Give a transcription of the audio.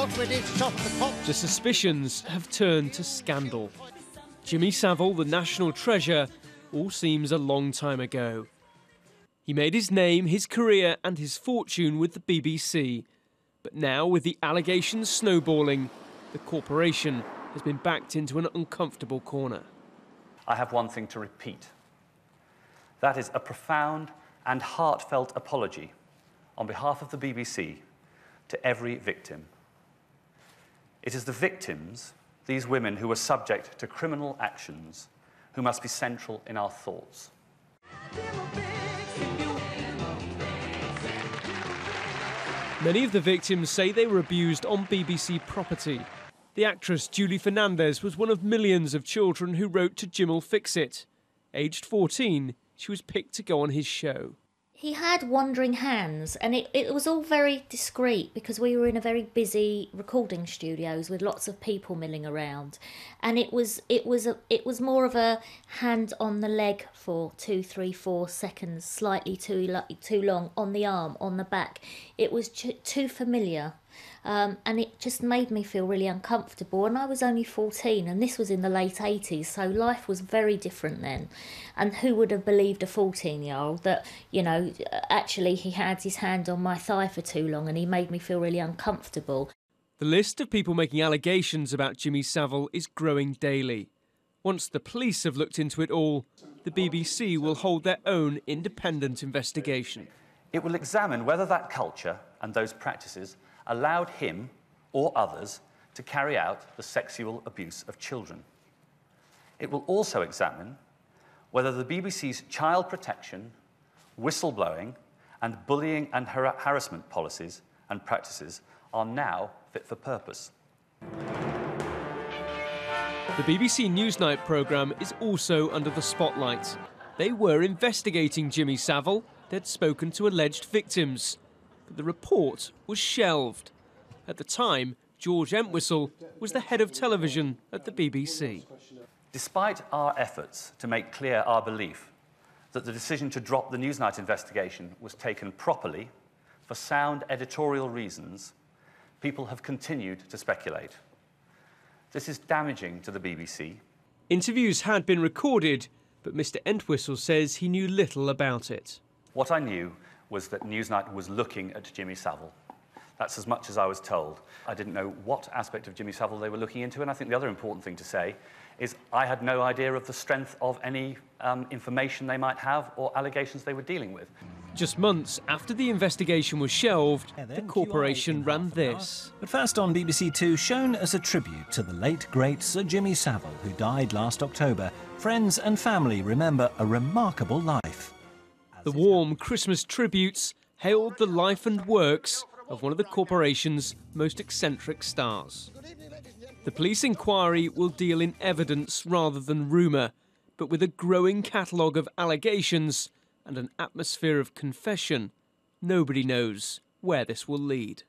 The suspicions have turned to scandal. Jimmy Savile, the national treasure, all seems a long time ago. He made his name, his career and his fortune with the BBC. But now, with the allegations snowballing, the corporation has been backed into an uncomfortable corner. I have one thing to repeat. That is a profound and heartfelt apology on behalf of the BBC to every victim. It is the victims, these women who were subject to criminal actions, who must be central in our thoughts. Many of the victims say they were abused on BBC property. The actress Julie Fernandez was one of millions of children who wrote to Jim'll Fix It. Aged 14, she was picked to go on his show. He had wandering hands, and it was all very discreet because we were in a very busy recording studios with lots of people milling around, and it was more of a hand on the leg for 2, 3, 4 seconds, slightly too long, on the arm, on the back. It was too familiar. And it just made me feel really uncomfortable. And I was only 14, and this was in the late 80s, so life was very different then. And who would have believed a 14-year-old that, you know, actually he had his hand on my thigh for too long and he made me feel really uncomfortable. The list of people making allegations about Jimmy Savile is growing daily. Once the police have looked into it all, the BBC will hold their own independent investigation. It will examine whether that culture and those practices allowed him or others to carry out the sexual abuse of children. It will also examine whether the BBC's child protection, whistleblowing and bullying and harassment policies and practices are now fit for purpose. The BBC Newsnight programme is also under the spotlight. They were investigating Jimmy Savile. They'd spoken to alleged victims. But the report was shelved. At the time, George Entwistle was the head of television at the BBC. Despite our efforts to make clear our belief that the decision to drop the Newsnight investigation was taken properly, for sound editorial reasons, people have continued to speculate. This is damaging to the BBC. Interviews had been recorded, but Mr. Entwistle says he knew little about it. What I knew was that Newsnight was looking at Jimmy Savile. That's as much as I was told. I didn't know what aspect of Jimmy Savile they were looking into, and I think the other important thing to say is I had no idea of the strength of any information they might have or allegations they were dealing with. Just months after the investigation was shelved, the corporation ran this. But first on BBC Two, shown as a tribute to the late, great Sir Jimmy Savile, who died last October. Friends and family remember a remarkable life. The warm Christmas tributes hailed the life and works of one of the corporation's most eccentric stars. The police inquiry will deal in evidence rather than rumour, but with a growing catalogue of allegations and an atmosphere of confession, nobody knows where this will lead.